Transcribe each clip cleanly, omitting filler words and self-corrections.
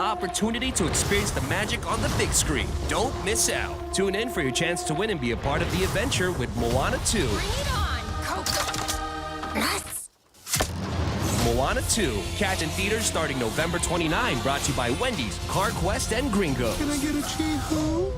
opportunity to experience the magic on the big screen. Don't miss out. Tune in for your chance to win and be a part of the adventure with Moana 2. Bring it on, Coco. Yes. Moana 2. Catch in theaters starting November 29. Brought to you by Wendy's, CarQuest, and Gringo. Can I get a Chee-Hoo?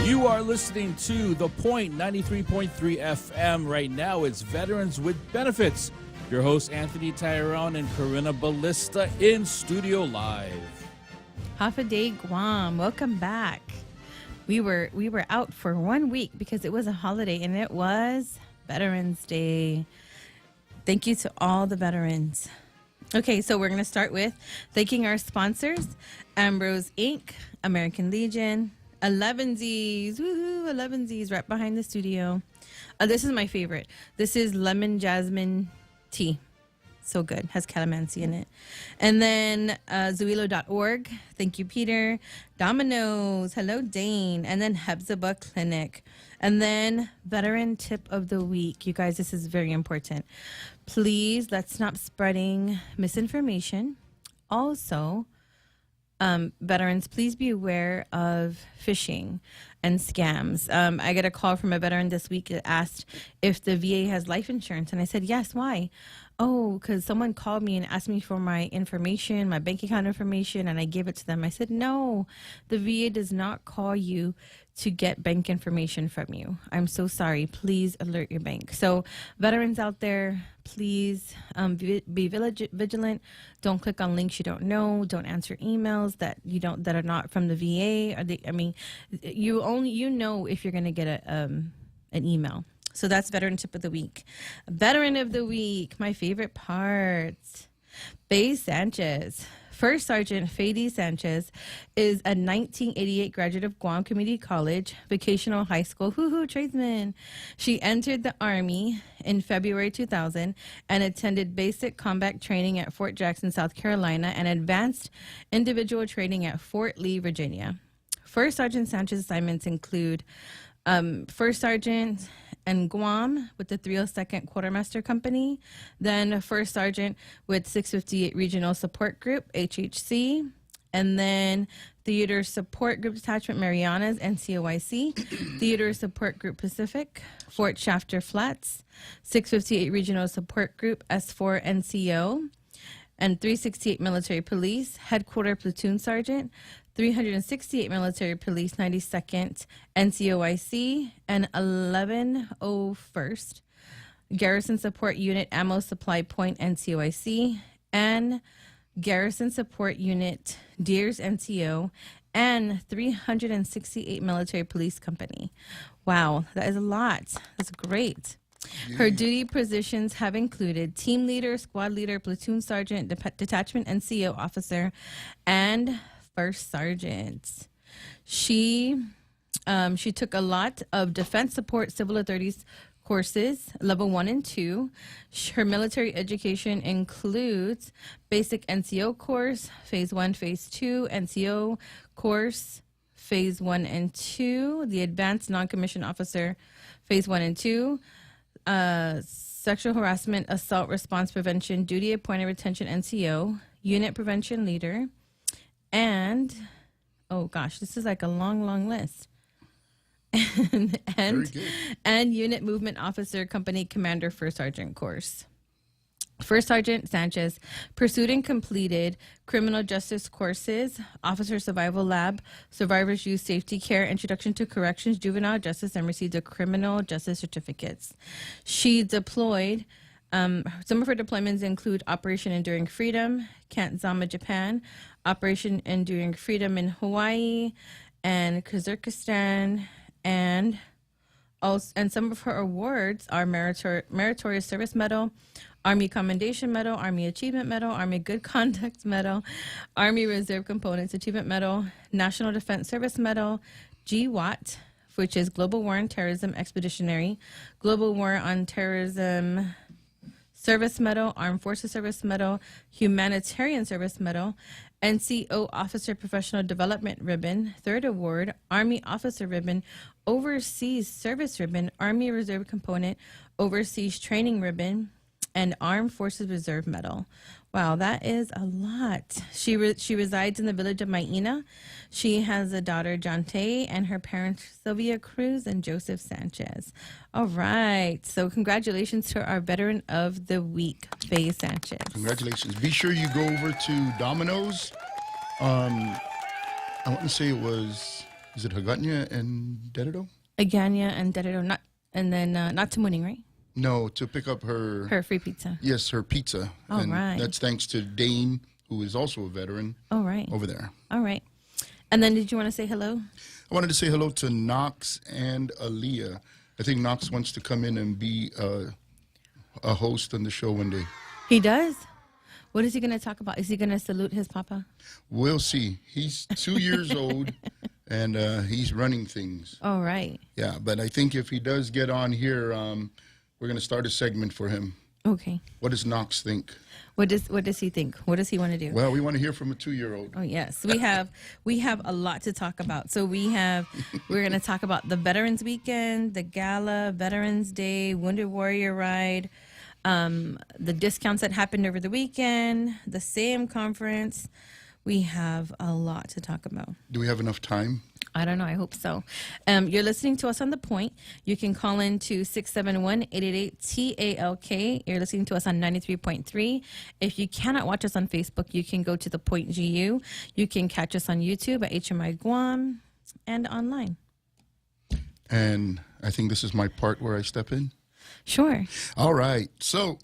You are listening to The Point 93.3 FM. Right now, it's Veterans with Benefits. Your hosts, Anthony Tyrone and Corinna Ballista, in studio live. Half a day, Guam. Welcome back. We were out for 1 week because it was a holiday, and it was Veterans Day. Thank you to all the veterans. Okay, so we're going to start with thanking our sponsors, Ambrose Inc., American Legion, 11Z's, woohoo, 11Z's right behind the studio. This is my favorite. This is lemon jasmine tea. So good. Has calamansi in it. And then Zuilo.org. Thank you, Peter. Domino's. Hello, Dane. And then Hephzibah Clinic. And then Veteran Tip of the Week. You guys, this is very important. Please, let's stop spreading misinformation. Also, veterans, please be aware of phishing and scams. I got a call from a veteran this week that asked if the VA has life insurance. And I said, yes, why? Oh, because someone called me and asked me for my information, my bank account information, and I gave it to them. I said, no, the VA does not call you to get bank information from you. I'm so sorry. Please alert your bank. So veterans out there, please be vigilant. Don't click on links you don't know. Don't answer emails that are not from the VA. You know if you're going to get an email. So that's Veteran Tip of the Week. Veteran of the Week, my favorite part. Faye Sanchez. First Sergeant Faye Sanchez is a 1988 graduate of Guam Community College, Vocational High School, tradesman. She entered the Army in February 2000 and attended basic combat training at Fort Jackson, South Carolina, and advanced individual training at Fort Lee, Virginia. First Sergeant Sanchez's assignments include First Sergeant in Guam with the 302nd Quartermaster Company, then First Sergeant with 658 Regional Support Group, HHC, and then Theater Support Group Detachment Marianas, NCOIC, Theater Support Group Pacific, Fort Shafter Flats, 658 Regional Support Group, S4 NCO, and 368 Military Police, Headquarter Platoon Sergeant, 368 Military Police, 92nd NCOIC, and 1101st Garrison Support Unit, Ammo Supply Point, NCOIC, and Garrison Support Unit, Deers NCO, and 368 Military Police Company. Wow, that is a lot. That's great. Yeah. Her duty positions have included team leader, squad leader, platoon sergeant, detachment NCO officer, and first sergeant. She took a lot of defense support civil authorities courses, level 1 and 2. Her military education includes basic NCO course, phase 1, phase 2, NCO course, phase 1 and 2, the advanced non-commissioned officer, phase 1 and 2, sexual harassment, assault response prevention, duty appointed retention NCO, unit prevention leader, and oh gosh, this is like a long list. and unit movement officer, company commander, first sergeant course. First Sergeant Sanchez pursued and completed criminal justice courses, officer survival lab, survivors youth safety care, introduction to corrections, juvenile justice, and received a criminal justice certificates. She deployed, some of her deployments include Operation Enduring Freedom, Camp Zama, Japan, Operation Enduring Freedom in Hawaii and Kazakhstan, and some of her awards are Meritorious Service Medal, Army Commendation Medal, Army Achievement Medal, Army Good Conduct Medal, Army Reserve Components Achievement Medal, National Defense Service Medal, GWAT, which is Global War on Terrorism Expeditionary, Global War on Terrorism Service Medal, Armed Forces Service Medal, Humanitarian Service Medal, NCO Officer Professional Development Ribbon, third award, Army Officer Ribbon, Overseas Service Ribbon, Army Reserve Component, Overseas Training Ribbon, and Armed Forces Reserve Medal. Wow, that is a lot. She resides in the village of Maina. She has a daughter, Jante, and her parents, Sylvia Cruz and Joseph Sanchez. All right. So congratulations to our Veteran of the Week, Faye Sanchez. Congratulations. Be sure you go over to Domino's. I want to say is it Haganya and Dededo? Aganya and Dededo, not to Mooning, right? No, to pick up her free pizza. Yes, her pizza. All and right. That's thanks to Dane, who is also a veteran. All right. Over there. All right. And then did you want to say hello? I wanted to say hello to Knox and Aaliyah. I think Knox wants to come in and be a host on the show one day. He does? What is he going to talk about? Is he going to salute his papa? We'll see. He's 2 years old, and he's running things. All right. Yeah, but I think if he does get on here, we're going to start a segment for him. Okay. What does Knox think? What does he think? What does he want to do? Well, we want to hear from a 2-year-old. Oh yes, we have a lot to talk about. So we're going to talk about the Veterans Weekend, the Gala, Veterans Day, Wounded Warrior Ride, the discounts that happened over the weekend, the SAM conference. We have a lot to talk about. Do we have enough time? I don't know. I hope so. You're listening to us on The Point. You can call in to 671-888-TALK. You're listening to us on 93.3. If you cannot watch us on Facebook, you can go to The Point GU. You can catch us on YouTube at HMI Guam and online. And I think this is my part where I step in. Sure. All right. So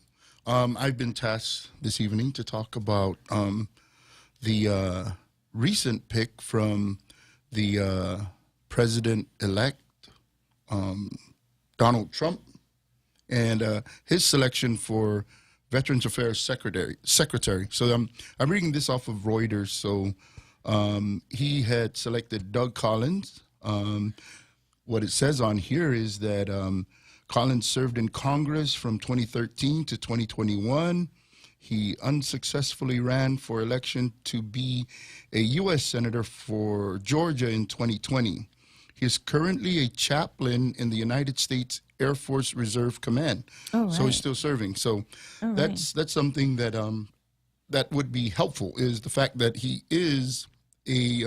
I've been tasked this evening to talk about the recent pick from the president-elect, Donald Trump, and his selection for Veterans Affairs Secretary. So I'm reading this off of Reuters. So he had selected Doug Collins. What it says on here is that Collins served in Congress from 2013 to 2021. He unsuccessfully ran for election to be a U.S. Senator for Georgia in 2020. He is currently a chaplain in the United States Air Force Reserve Command. Oh, right. So he's still serving. So that's something that that would be helpful, is the fact that he is a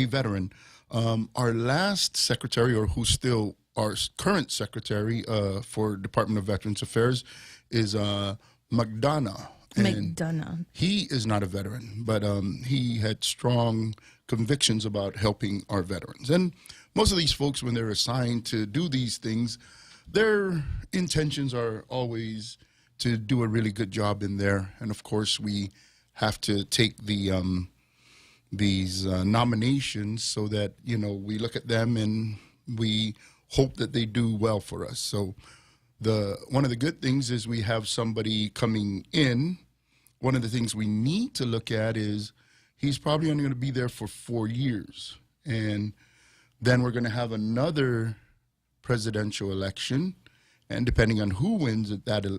veteran. Our last secretary, or who's still our current secretary for Department of Veterans Affairs, is McDonough. McDonough. He is not a veteran, but he had strong convictions about helping our veterans. And most of these folks, when they're assigned to do these things, their intentions are always to do a really good job in there. And of course, we have to take these nominations so that, we look at them and we hope that they do well for us. So one of the good things is we have somebody coming in. One of the things we need to look at is he's probably only going to be there for 4 years. And then we're going to have another presidential election. And depending on who wins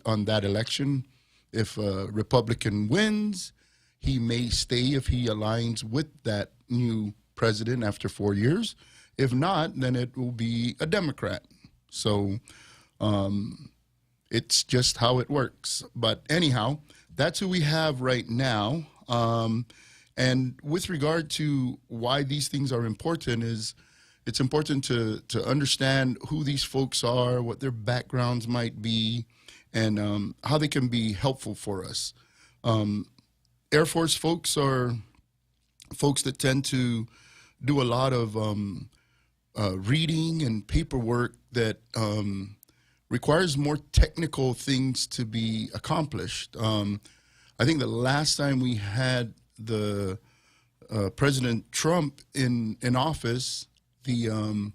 on that election, if a Republican wins, he may stay if he aligns with that new president after 4 years. If not, then it will be a Democrat. So it's just how it works. But anyhow, that's who we have right now. And with regard to why these things are important, is it's important to understand who these folks are, what their backgrounds might be, and how they can be helpful for us. Air Force folks are folks that tend to do a lot of reading and paperwork that requires more technical things to be accomplished. I think the last time we had the President Trump in office, the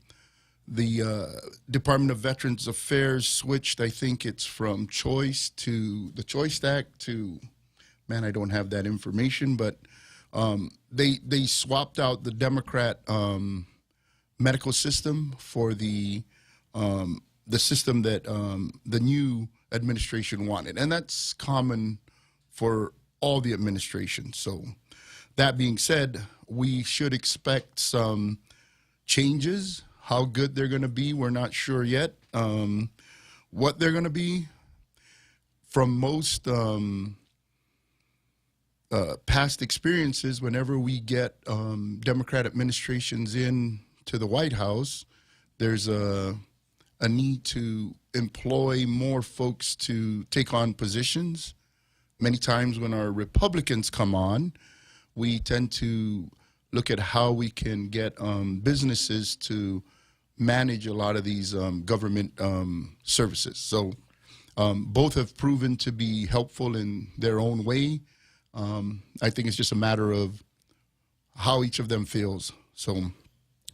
Department of Veterans Affairs switched. I think it's from Choice to the Choice Act to, man, I don't have that information, but they swapped out the Democrat medical system for the system that the new administration wanted. And that's common for all the administration. So that being said, we should expect some changes. How good they're going to be, we're not sure yet. What they're going to be, from most past experiences, whenever we get Democrat administrations in to the White House, there's a need to employ more folks to take on positions. Many times when our Republicans come on, we tend to look at how we can get businesses to manage a lot of these government services. So both have proven to be helpful in their own way. I think it's just a matter of how each of them feels. So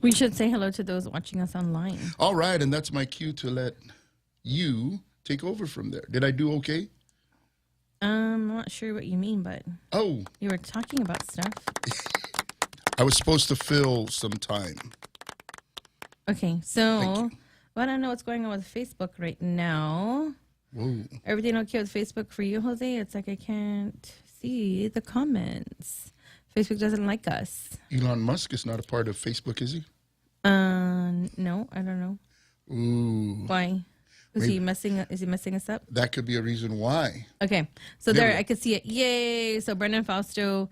We should say hello to those watching us online. all right, and that's my cue to let you take over from there. Did I do okay? I'm not sure what you mean, but Oh, you were talking about stuff. I was supposed to fill some time. Okay, so I don't know what's going on with Facebook right now. Whoa. Everything okay with Facebook for you, Jose? It's like I can't see the comments. Facebook doesn't like us. Elon Musk is not a part of Facebook, is he? No, I don't know. Ooh, Why? Is he messing us up? that could be a reason why. Okay, so There we there go. I could see it. Yay! So Brendan Fausto,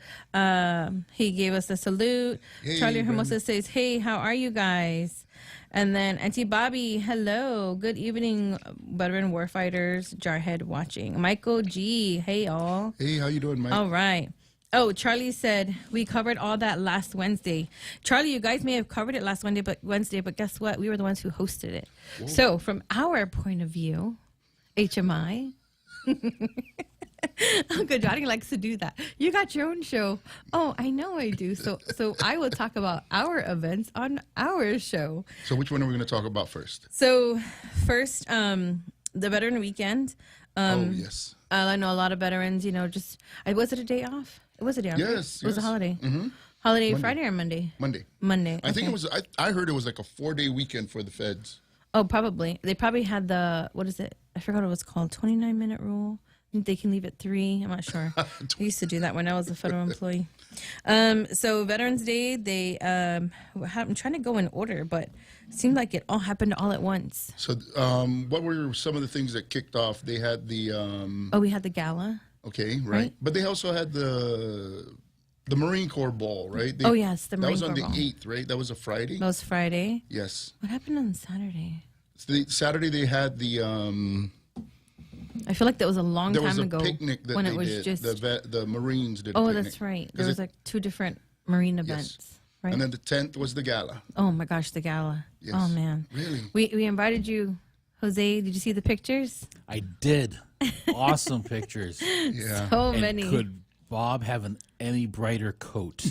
he gave us a salute. Hey, Charlie Brendan. Hermosa says, "Hey, how are you guys?" And then Auntie Bobby, hello, good evening, veteran warfighters, Jarhead watching. Michael G, hey all. Hey, how you doing, Mike? All right. Oh, Charlie said we covered all that last Wednesday. Charlie, you guys may have covered it last Wednesday, but guess what? We were the ones who hosted it. Whoa. So, from our point of view, HMI. Uncle Johnny likes to do that. You got your own show. Oh, I know I do. So I will talk about our events on our show. So which one are we going to talk about first? So first, the Veteran Weekend. Oh, yes. I know a lot of veterans, just, was it a day off? It was a day off. right? Yes, It was a yes. holiday. Mhm. Holiday Monday. Friday or Monday? Monday. Monday. I think okay. it was, I heard it was like a 4-day weekend for the feds. Oh, probably. They probably had what is it? I forgot what it was called. 29-minute rule. I think they can leave at 3. I'm not sure. I used to do that when I was a federal employee. So Veterans Day, I'm trying to go in order, but it seemed like it all happened all at once. So what were some of the things that kicked off? They had the, Oh, we had the gala. okay, right. Right. But they also had the Marine Corps Ball, right? Oh, yes, the That Marine was on Corps the Ball. 8th, right? That was a Friday? That was Friday. Yes. What happened on Saturday? Saturday they had the, I feel like that was a long there time was a ago picnic that when they it was did. just. The Marines did a Oh, picnic. that's right. 'Cause There was it- like 2 different Marine events, right? And then the 10th was the gala. Oh my gosh, the gala. Yes. Oh man. Really? We invited you, Jose. Did you see the pictures? I did. Awesome pictures. Yeah. So And many. could Bob have an any brighter coat?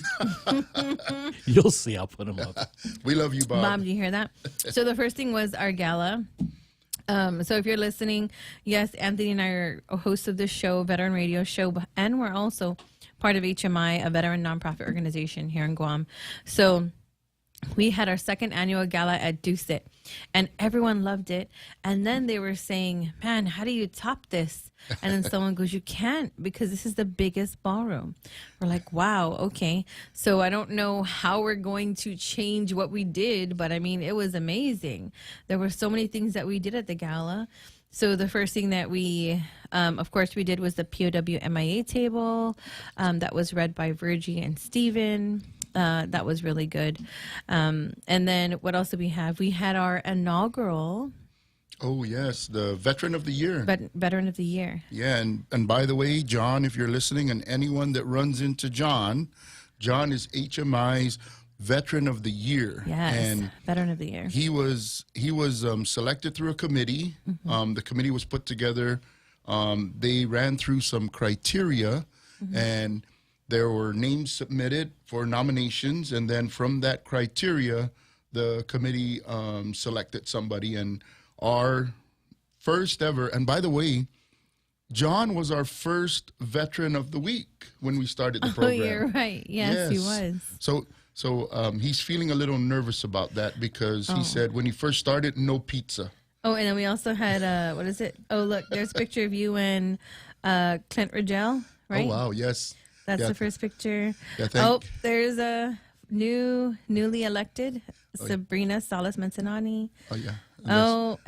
You'll see. I'll put him up. We love you, Bob. Bob, do you hear that? So the first thing was our gala. So if you're listening, yes, Anthony and I are hosts of this show, Veteran Radio Show, and we're also part of HMI, a veteran nonprofit organization here in Guam. So we had our second annual gala at Dusit, and everyone loved it. And then they were saying, man, how do you top this? And then someone goes, you can't, because this is the biggest ballroom. We're like, wow, okay. So I don't know how we're going to change what we did, but I mean, it was amazing. There were so many things that we did at the gala. So the first thing that we, of course, we did was the POW MIA table that was read by Virgie and Steven. That was really good. And then what else did we have? We had our inaugural Oh, yes, the Veteran of the Year. Veteran of the Year. Yeah, and by the way, John, if you're listening, and anyone that runs into John is HMI's Veteran of the Year. Yes, And Veteran of the Year. he was selected through a committee. The committee was put together. They ran through some criteria, and there were names submitted for nominations. And then from that criteria, the committee selected somebody. And our first ever, and by the way, John was our first Veteran of the Week when we started the Oh, program. you're right. Yes, he was. So he's feeling a little nervous about that because he said when he first started, no pizza. Oh, and then we also had, what is it? Oh, look, there's a picture of you and Clint Rigel, right? Oh, wow. Yes. That's Yeah. the first picture. Yeah, Oh, there's a newly elected Oh, yeah. Sabrina Salas Mancinani. Oh, yeah.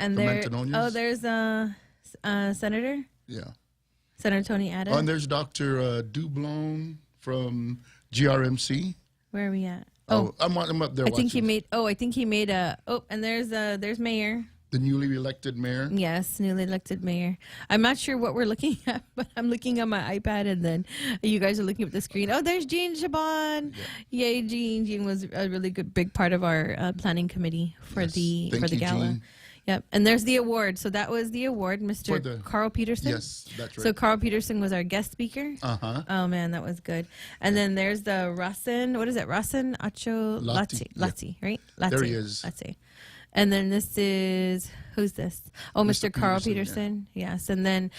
And the there. Mantanonians? Oh, there's Senator Yeah. Senator Tony Ada. Oh, and there's Dr. Dublon from GRMC. Where are we at? Oh, I'm up there I think he watching made. Oh, I think he made a. Oh, and there's Mayor. the newly elected mayor. Yes, newly elected mayor. I'm not sure what we're looking at, but I'm looking on my iPad, and then you guys are looking at the screen. Oh, there's Jean Shaban. Yeah. Yay, Jean! Jean was a really good big part of our planning committee for Yes. the Thank you, gala. Jean. Yep, and there's the award. So that was the award, For Mr. the- Carl Peterson. Yes, that's right. So Carl Peterson was our guest speaker. Uh-huh. Oh man, that was good. And then there's the Rasen. What is it? Rasen Acho Lati, Lati. yeah. Lati, right? Lati. There he is. Lati. And then this is who's this? Oh, Mr. Carl Peterson, Peterson. Yes. And then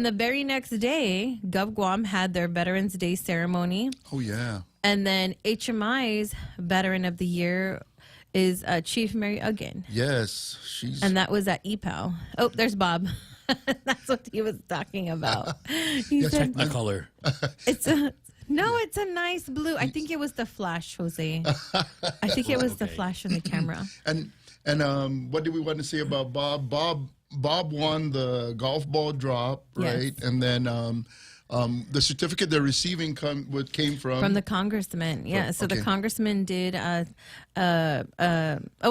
the very next day, Gov Guam had their Veterans Day ceremony. Oh, yeah. And then HMI's Veteran of the Year is Chief Mary Uggan. Yes, she's... And that was at EPAL. Oh, there's Bob. That's what he was talking about. He Yes, said, Technicolor. it's a nice blue. I think it was the flash, Jose. I think it was the flash in the camera. And what do we want to say about Bob? Bob won the golf ball drop, right? Yes. And then the certificate they're receiving came from The congressman. Yeah. So the okay. congressman did. Oh,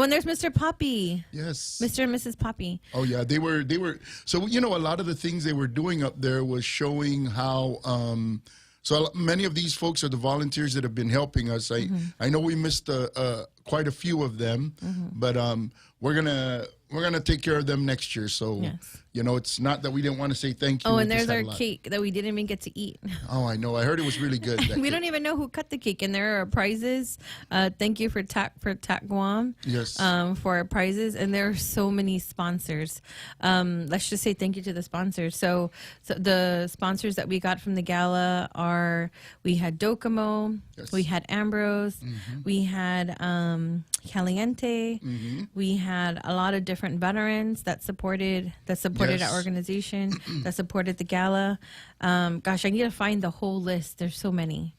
and there's Mr. Poppy. Yes. Mr. and Mrs. Poppy. Oh yeah, they were. So a lot of the things they were doing up there was showing how. So many of these folks are the volunteers that have been helping us. I know we missed quite a few of them, but we're gonna take care of them next year. So Yes. it's not that we didn't want to say thank you. Oh, we and just there's had a our lot. cake that we didn't even get to eat. Oh, I know. I heard it was really good. that We cake. don't even know who cut the cake, and there are prizes. Thank you for TAC Guam. Yes. For our prizes, and there are so many sponsors. Let's just say thank you to the sponsors. So the sponsors that we got from the gala we had Docomo, Yes. we had Ambrose, we had Caliente, we had a lot of different veterans that supported Yes. our organization, that supported the gala. Gosh, I need to find the whole list. There's so many.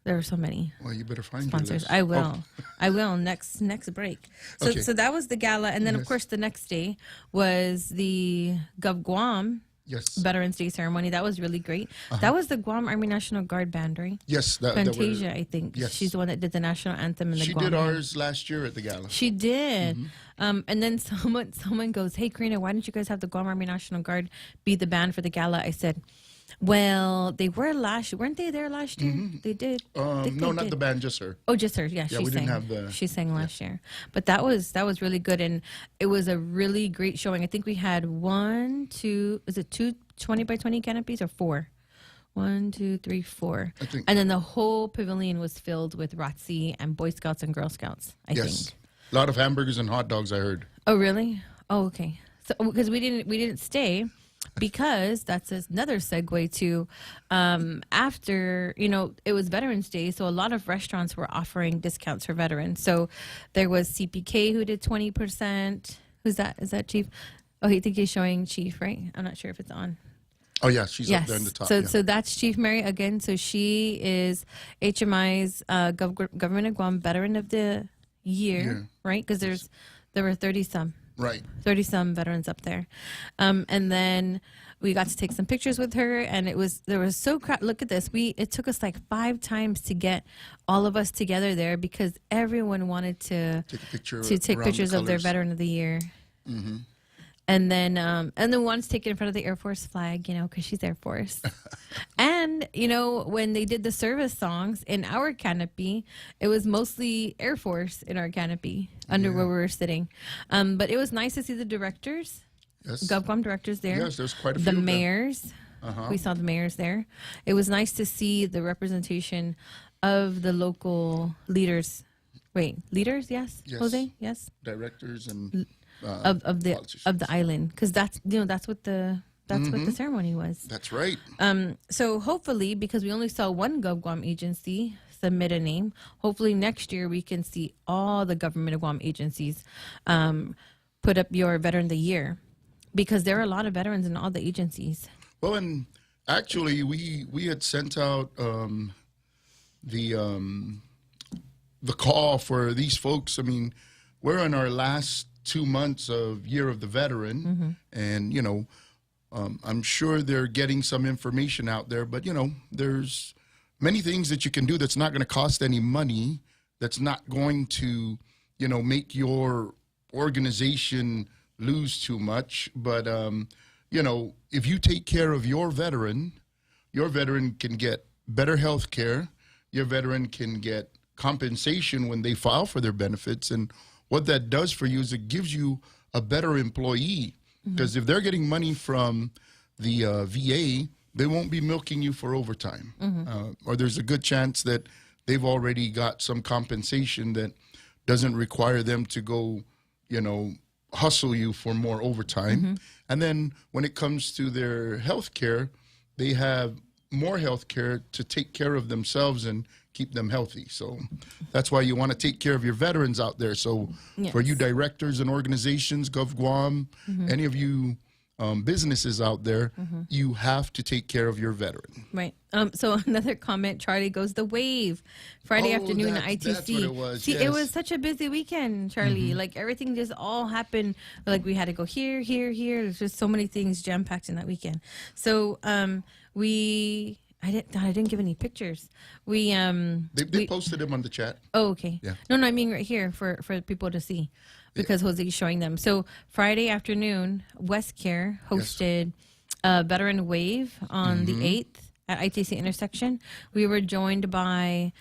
There were so many Well, you better find your sponsors. list. I will. Oh, I will next break. So Okay. so that was the gala, and then of Yes. course the next day was the Gov Guam yes. Veterans Day ceremony. That was really great. That was the Guam Army National Guard band, right? Yes. That Fantasia, I think. Yes. She's the one that did the national anthem in the She Guam did band. ours last year at the gala. She did. Mm-hmm. And then someone goes, "Hey, Karina, why don't you guys have the Guam Army National Guard be the band for the gala?" I said, "Well, they weren't they there last year? They did. I think No, they not did. the band, just her. Oh, just her. Yeah, Yeah, she we sang. didn't have the- She sang last year, but that was really good, and it was a really great showing. I think we had two 20 by 20 canopies or four? 1, 2, 3, 4. I think- And then the whole pavilion was filled with ROTC and Boy Scouts and Girl Scouts. I Yes. think. A lot of hamburgers and hot dogs, I heard. Oh, really? Oh, okay. So because we didn't stay. Because that's another segue to after, it was Veterans Day, so a lot of restaurants were offering discounts for veterans. So there was CPK who did 20%. Who's that? Is that Chief? Oh, I think he's showing Chief, right? I'm not sure if it's on. Oh, yeah, she's Yes. up there in the top. So yeah. so that's Chief Mary again. So she is HMI's Government of Guam Veteran of the Year, Year. right? Because there were 30 some. Right. 30 some veterans up there. And then we got to take some pictures with her, and there was so look at this. It took us like 5 times to get all of us together there because everyone wanted to Take a picture take around pictures the of their colors. veteran of the year. And then one's taken in front of the Air Force flag, because she's Air Force. And, when they did the service songs in our canopy, it was mostly Air Force in our canopy under where we were sitting. But it was nice to see the directors, Yes. GovCom directors there. Yes, there's quite a few The of them. mayors. We saw the mayors there. It was nice to see the representation of the local leaders. Wait, leaders? Yes, Yes. Jose? Yes, Directors and of the politicians. island, because that's what the Mm-hmm. ceremony was. That's right. So hopefully, because we only saw one GovGuam agency submit a name, hopefully next year we can see all the Government of Guam agencies put up your Veteran of the Year, because there are a lot of veterans in all the agencies. Well, and Actually, we had sent out the call for these folks. I mean, we're in our last 2 months of Year of the Veteran, and I'm sure they're getting some information out there. But there's many things that you can do that's not going to cost any money. That's not going to make your organization lose too much. But if you take care of your veteran can get better health care. Your veteran can get compensation when they file for their benefits. And what that does for you is it gives you a better employee. Because if they're getting money from the VA, they won't be milking you for overtime. Or there's a good chance that they've already got some compensation that doesn't require them to go, hustle you for more overtime. And then when it comes to their health care, they have more health care to take care of themselves and keep them healthy. So that's why you want to take care of your veterans out there. So for you directors and organizations, Gov Guam, any of you businesses out there, you have to take care of your veteran. Right. So another comment, Charlie goes, the wave Friday afternoon at ITC. That's what it was. See, yes. it was such a busy weekend, Charlie. Like everything just all happened. Like we had to go here. There's just so many things jam packed in that weekend. So I didn't give any pictures. They posted them on the chat. Oh, okay. Yeah. No, I mean right here for people to see, because Jose's showing them. So Friday afternoon, West Care hosted a veteran wave on the 8th at ITC intersection. We were joined by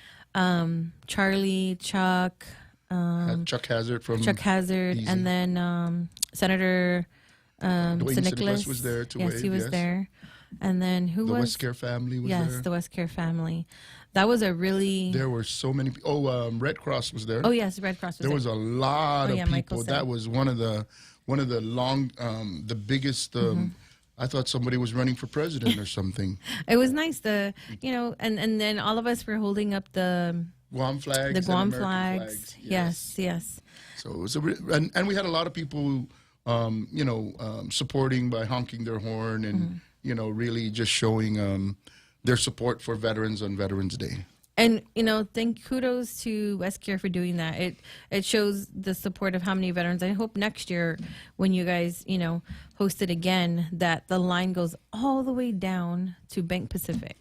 Charlie, Chuck, Chuck Hazard from Chuck Hazard, Easy. and then Senator Dwayne St. Nicholas was there to yes, wave. he was there. And then who The was? West Care family was there. Yes, the West Care family. That was a really... There were so many people. Oh, Red Cross was there. Oh, yes, Red Cross was There there. was a lot of Michael people. said. That was one of the the biggest. I thought somebody was running for president or something. It was nice, and then all of us were holding up the Guam flags. the and Guam American flags. Yes. So it was and we had a lot of people, supporting by honking their horn and really just showing their support for veterans on Veterans Day. And kudos to West Care for doing that. It shows the support of how many veterans. I hope next year when you guys host it again, that the line goes all the way down to Bank Pacific.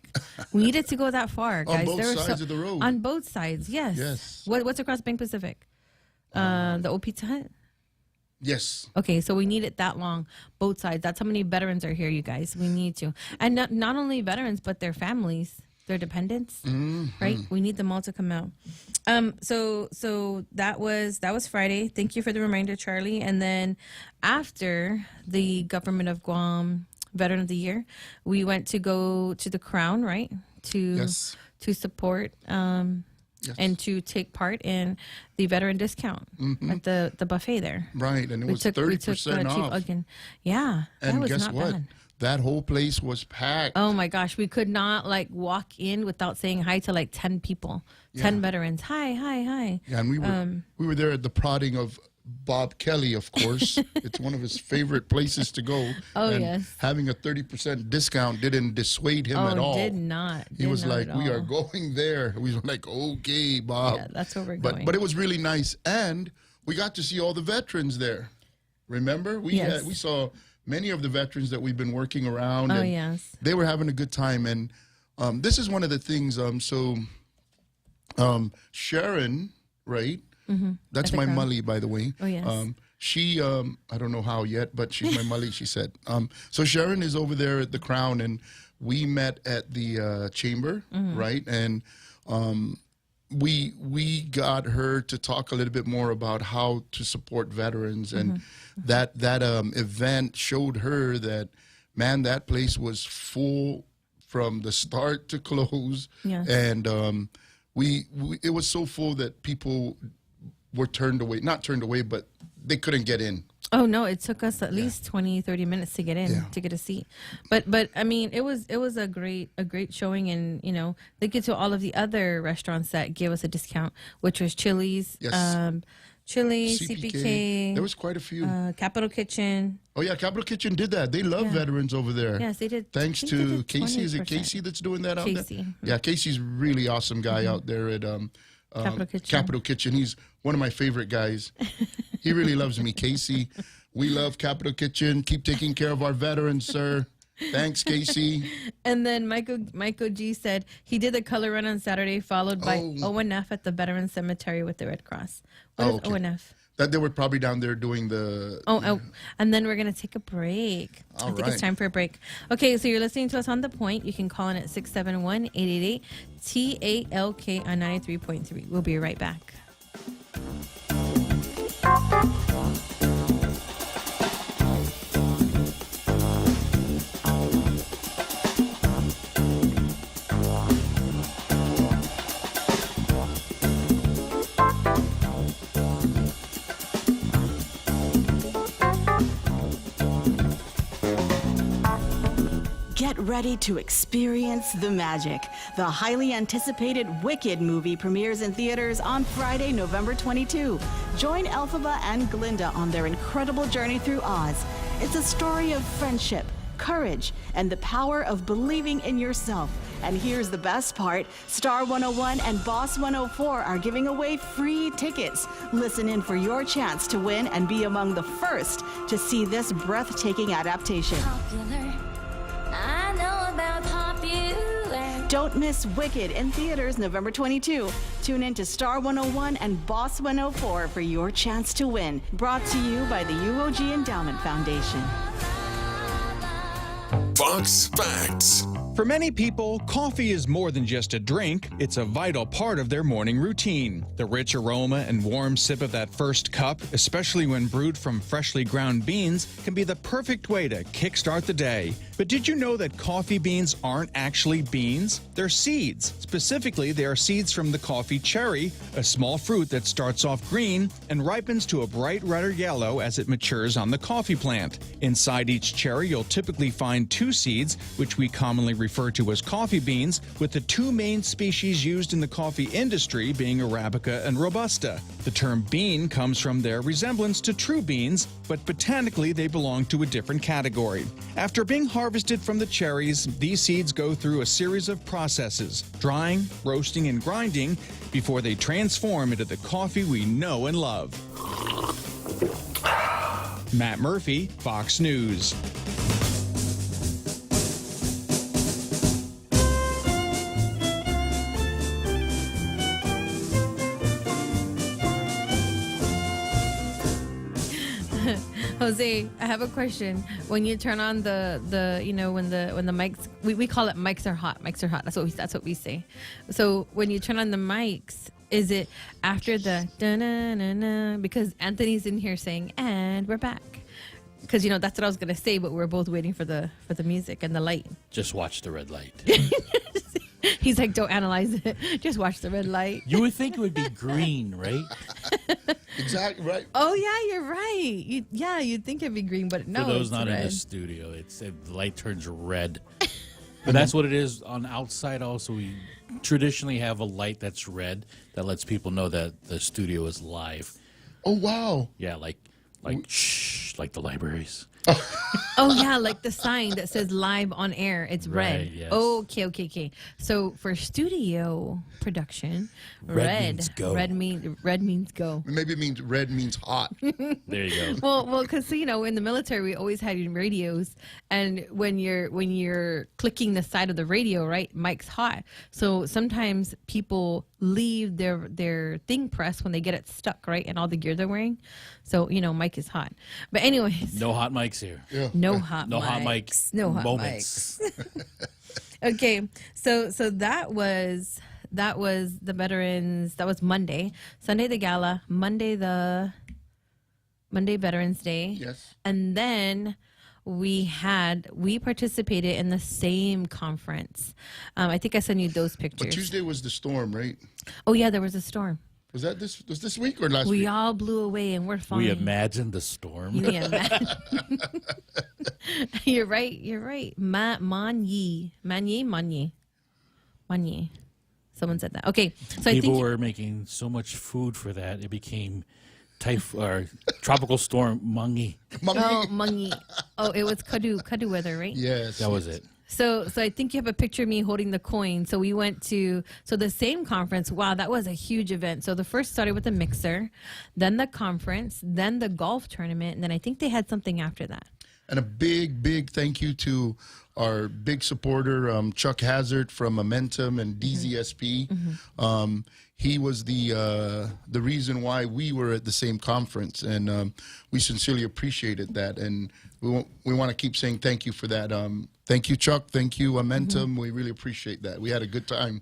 We needed to go that far, guys. On both sides of the road. On both sides, yes. Yes. What's across Bank Pacific? The old Pizza Hut. Yes. Okay, so we need it that long, both sides. That's how many veterans are here, you guys. We need to, and not only veterans, but their families, their dependents, right? We need them all to come out. So that was Friday. Thank you for the reminder, Charlie. And then after the Government of Guam Veteran of the Year, we went to go to the Crown, right? To support. Yes. And to take part in the veteran discount at the buffet there. Right, and it was 30% off. Yeah, and that was guess not what? bad. That whole place was packed. Oh my gosh, we could not walk in without saying hi to 10 people, 10 veterans. Hi. Yeah, and we were there at the prodding of Bob Kelly, of course. It's one of his favorite places to go. Oh, and yes. having a 30% discount didn't dissuade him at all. Did not. He was like, we are going there. We were like, okay, Bob. Yeah, that's where we're going. But it was really nice. And we got to see all the veterans there. Remember? We saw many of the veterans that we've been working around. Oh, and yes. they were having a good time. And this is one of the things. Sharon, right? That's my mully, by the way. Oh, yes. She, I don't know how yet, but she's my mully, she said. So Sharon is over there at the Crown, and we met at the chamber, right? And we got her to talk a little bit more about how to support veterans. And that event showed her that, man, that place was full from the start to close. Yeah. And it was so full that people were not turned away, but they couldn't get in. Oh no, it took us at least 20, 30 minutes to get in, to get a seat. But I mean, it was a great showing, and thank you to all of the other restaurants that gave us a discount, which was Chili's, Chili, CPK. There was quite a few. Capital Kitchen. Oh yeah, Capital Kitchen did that. They love veterans over there. Yes, they did. Thanks I think they to did Casey. Is it 20%. Casey that's doing that out Casey. there? Yeah, Casey's a really awesome guy out there at Capital Kitchen. He's one of my favorite guys. He really loves me, Casey. We love Capital Kitchen. Keep taking care of our veterans, sir. Thanks, Casey. And then Michael G said he did the color run on Saturday, followed by ONF at the Veterans Cemetery with the Red Cross. What is okay. ONF? That they were probably down there doing the. And then we're going to take a break. I think it's time for a break. Okay, so you're listening to us on The Point. You can call in at 671-888-TALK on 93.3. We'll be right back. Get ready to experience the magic. The highly anticipated Wicked movie premieres in theaters on Friday, November 22. Join Elphaba and Glinda on their incredible journey through Oz. It's a story of friendship, courage, and the power of believing in yourself. And here's the best part. Star 101 and Boss 104 are giving away free tickets. Listen in for your chance to win and be among the first to see this breathtaking adaptation. Popular. I know about popular. Don't miss Wicked in theaters November 22. Tune in to Star 101 and Boss 104 for your chance to win. Brought to you by the UOG Endowment Foundation. Fox Facts. For many people, coffee is more than just a drink. It's a vital part of their morning routine. The rich aroma and warm sip of that first cup, especially when brewed from freshly ground beans, can be the perfect way to kickstart the day. But did you know that coffee beans aren't actually beans? They're seeds. Specifically, they are seeds from the coffee cherry, a small fruit that starts off green and ripens to a bright red or yellow as it matures on the coffee plant. Inside each cherry, you'll typically find two seeds, which we commonly refer to as coffee beans, with the two main species used in the coffee industry being Arabica and Robusta. The term bean comes from their resemblance to true beans, but botanically they belong to a different category. After being harvested from the cherries, these seeds go through a series of processes, drying, roasting, and grinding, before they transform into the coffee we know and love. Matt Murphy, Fox News. Jose, I have a question. When you turn on the when the mics, we call it mics are hot. Mics are hot. That's what we say. So when you turn on the mics, is it after the da-na-na-na? Because Anthony's in here saying, and we're back. Because that's what I was gonna say, but we're both waiting for the music and the light. Just watch the red light. He's like, don't analyze it. Just watch the red light. You would think it would be green, right? Exactly right. Oh yeah, you're right. You'd think it'd be green, but no. For those it's not red. in the studio, the light turns red. But that's what it is on outside. Also, we traditionally have a light that's red that lets people know that the studio is live. Oh wow. Yeah, like shh, like the libraries. Oh yeah, like the sign that says live on air. It's red. Right, yes. Okay. So for studio production, red means go. Red means go. Maybe it means red means hot. There you go. Well, because in the military we always had radios, and when you're clicking the side of the radio, right, mic's hot. So sometimes people leave their thing pressed when they get it stuck, right, and all the gear they're wearing. So mic is hot. But anyways, No hot mics here. Yeah. no hot mics. No hot moments. mics. Okay, so that was the veterans. That was Monday. Sunday the gala. Monday Veterans Day. Yes. And then we participated in the same conference. I think I sent you those pictures. But Tuesday was the storm, right? Oh yeah, there was a storm. Was this week or last We week? all blew away, and we're fine. We imagined the storm. You imagine. You're right. Manye. Someone said that. Okay, so People I think were making so much food for that it became or tropical storm Mangi. Oh, Mangi. Oh, it was Kadu weather, right? Yes. That was it. So I think you have a picture of me holding the coin. So we went to the same conference. Wow, that was a huge event. So the first started with the mixer, then the conference, then the golf tournament, and then I think they had something after that. And a big thank you to our big supporter, Chuck Hazard from Momentum and DZSP. He was the reason why we were at the same conference, and we sincerely appreciated that. And we want to keep saying thank you for that. Thank you, Chuck. Thank you, Momentum. We really appreciate that. We had a good time.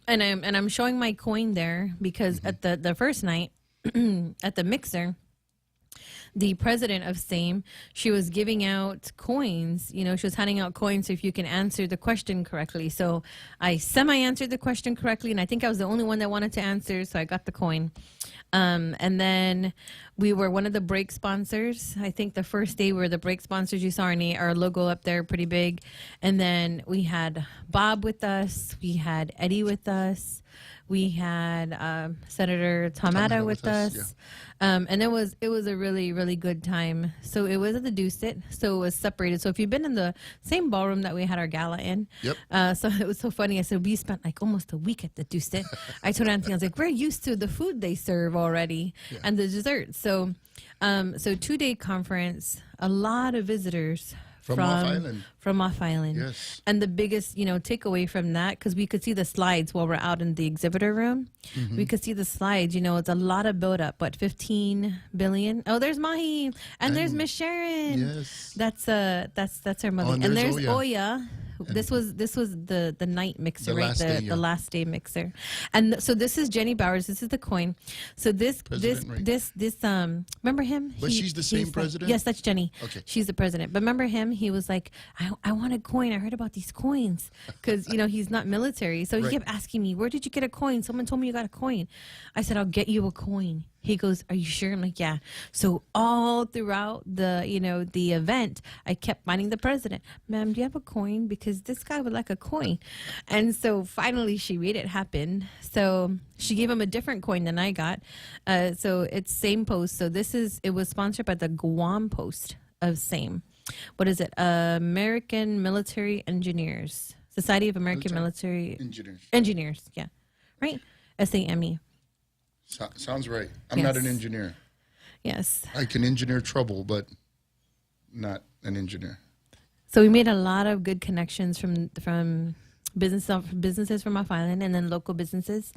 And I'm showing my coin there because at the first night at the mixer, the president of SAME, she was giving out coins. You know, she was handing out coins if you can answer the question correctly. So I semi-answered the question correctly, and I think I was the only one that wanted to answer, so I got the coin. And then we were one of the break sponsors. I think the first day we were the break sponsors. You saw our logo up there pretty big. And then we had Bob with us. We had Eddie with us. We had Senator Tomata with us. Yeah. And it was a really, really good time. So it was at the Dusit. So it was separated. So if you've been in the same ballroom that we had our gala in, Yep. so it was so funny. I said, we spent like almost a week at the Dusit. I told Anthony, I was like, we're used to the food they serve already and the desserts. So 2-day conference, a lot of visitors From off island. From off island. Yes. And the biggest, takeaway from that, because we could see the slides while we're out in the exhibitor room. We could see the slides. It's a lot of buildup. What, 15 billion? Oh, there's Mahi, and there's Miss Sharon. Yes. That's her mother. Oh, and and there's there's Oya. This was the night mixer, The right? last day, yeah. The last day mixer. And so this is Jenny Bowers. This is the coin. So this President, right? remember him? But she's the same he's president? Yes, that's Jenny. Okay. She's the president. But remember him? He was like, I want a coin. I heard about these coins because he's not military. So he Right. kept asking me, where did you get a coin? Someone told me you got a coin. I said, I'll get you a coin. He goes, are you sure? I'm like, yeah. So all throughout the event, I kept finding the president. Ma'am, do you have a coin? Because this guy would like a coin. And so finally she made it happen. So she gave him a different coin than I got. So it's same post. So it was sponsored by the Guam Post of SAME. What is it? American Military Engineers. Society of American Military Engineers. Yeah. Right? SAME. Sounds right. I'm not Yes. an engineer. Yes. I can engineer trouble, but not an engineer. So we made a lot of good connections from businesses from off island and then local businesses,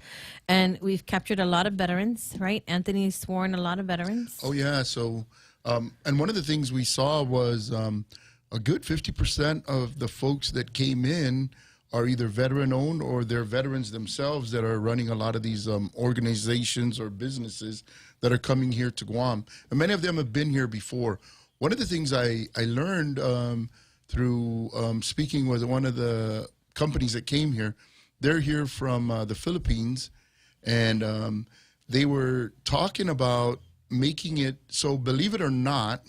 and we've captured a lot of veterans. Right, Anthony's sworn a lot of veterans. Oh yeah. So, and one of the things we saw was a good 50% of the folks that came in are either veteran-owned or they're veterans themselves that are running a lot of these organizations or businesses that are coming here to Guam. And many of them have been here before. One of the things I learned through speaking with one of the companies that came here, they're here from the Philippines, and they were talking about making it so, believe it or not,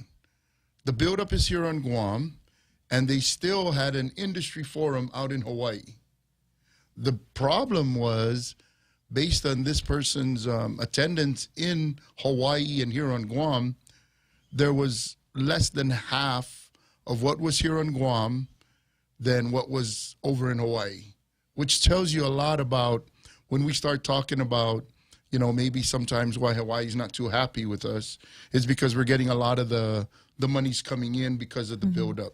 the buildup is here on Guam, and they still had an industry forum out in Hawaii. The problem was, based on this person's attendance in Hawaii and here on Guam, there was less than half of what was here on Guam than what was over in Hawaii, which tells you a lot about when we start talking about, maybe sometimes why Hawaii's not too happy with us is because we're getting a lot of the money's coming in because of the buildup.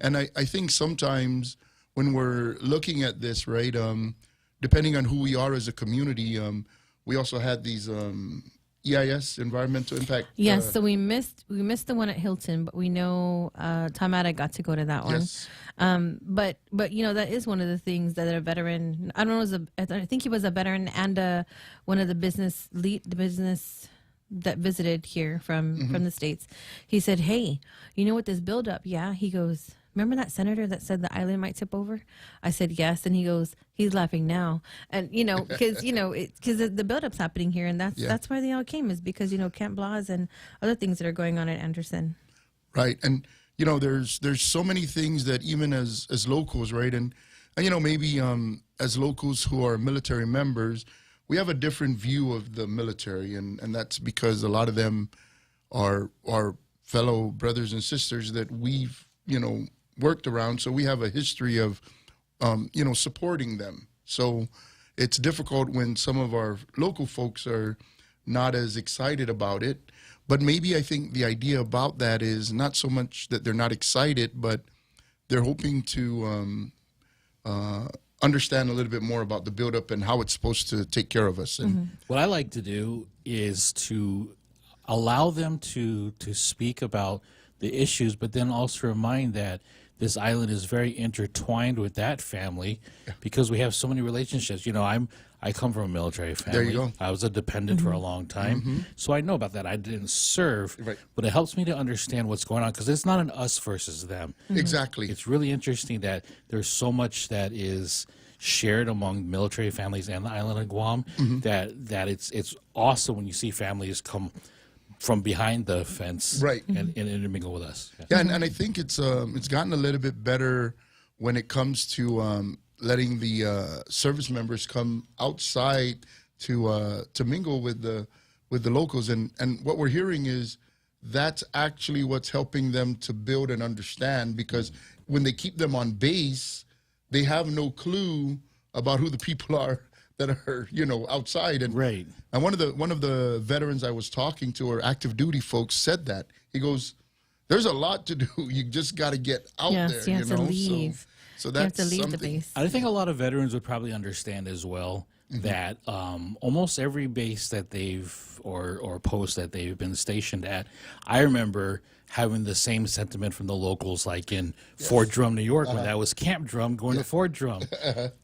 And I think sometimes when we're looking at this, right, depending on who we are as a community, we also had these EIS, environmental impact. Yes, so we missed the one at Hilton, but we know Tamara got to go to that one. Yes. But that is one of the things that a veteran. I don't know. I think he was a veteran and one of the business that visited here from the States. He said, "Hey, you know what this buildup? Yeah." He goes, "Remember that senator that said the island might tip over?" I said, "Yes." And he goes, "He's laughing now." And because the buildup's happening here, and that's why they all came, is because Camp Blas and other things that are going on at Anderson. Right, and there's so many things that even as locals, right, and maybe as locals who are military members, we have a different view of the military, and that's because a lot of them are our fellow brothers and sisters that we've, worked around. So we have a history of, supporting them. So it's difficult when some of our local folks are not as excited about it. But maybe I think the idea about that is not so much that they're not excited, but they're hoping to understand a little bit more about the buildup and how it's supposed to take care of us. And What I like to do is to allow them to speak about the issues, but then also remind that this island is very intertwined with that family because we have so many relationships. I come from a military family. There you go. I was a dependent for a long time, so I know about that. I didn't serve, but it helps me to understand what's going on because it's not an us versus them. Exactly. It's really interesting that there's so much that is shared among military families and the island of Guam that it's awesome when you see families come from behind the fence and intermingle with us. Yeah, and I think it's gotten a little bit better when it comes to letting the service members come outside to mingle with the locals, and what we're hearing is that's actually what's helping them to build and understand, because when they keep them on base, they have no clue about who the people are that are outside. And and one of the veterans I was talking to, or active duty folks, said that he goes, "There's a lot to do. You just got to get out there. You have to leave. So that's you have to leave something. the base. I think a lot of veterans would probably understand as well that almost every base that they've or post that they've been stationed at, I remember having the same sentiment from the locals, like in Fort Drum, New York, when that was Camp Drum, going to Fort Drum.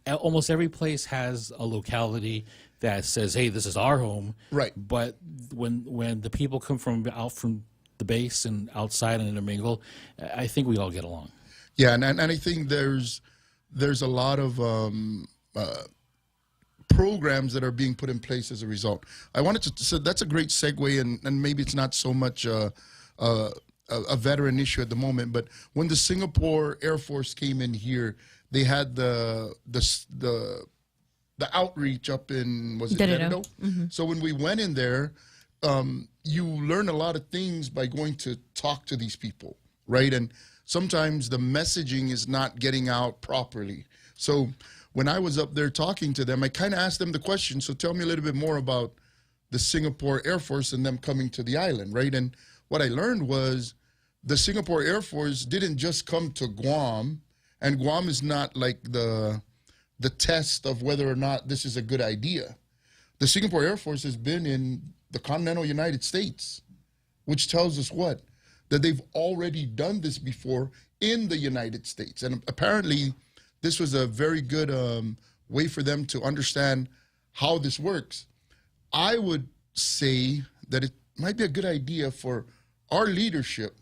Almost every place has a locality that says, "Hey, this is our home." Right. But when the people come from out from the base and outside and intermingle, I think we all get along. Yeah, and I think there's a lot of programs that are being put in place as a result. I wanted to, so that's a great segue, and maybe it's not so much a veteran issue at the moment, but when the Singapore Air Force came in here, they had the outreach up in, was it Dededo? So when we went in there, you learn a lot of things by going to talk to these people, right? And sometimes the messaging is not getting out properly. So when I was up there talking to them, I kind of asked them the question, so tell me a little bit more about the Singapore Air Force and them coming to the island, right? And what I learned was the Singapore Air Force didn't just come to Guam, and Guam is not like the test of whether or not this is a good idea. The Singapore Air Force has been in the continental United States, which tells us what? That they've already done this before in the United States. And apparently this was a very good way for them to understand how this works. I would say that it might be a good idea for our leadership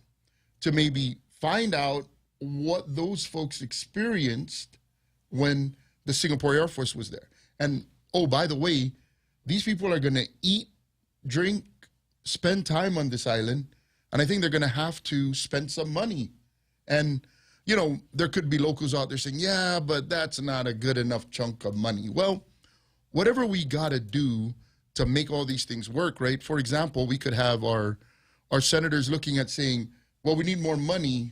to maybe find out what those folks experienced when the Singapore Air Force was there. And, oh, by the way, these people are going to eat, drink, spend time on this island, and I think they're going to have to spend some money. And, there could be locals out there saying, yeah, but that's not a good enough chunk of money. Well, whatever we got to do to make all these things work, right? For example, we could have our senators looking at saying, well, we need more money.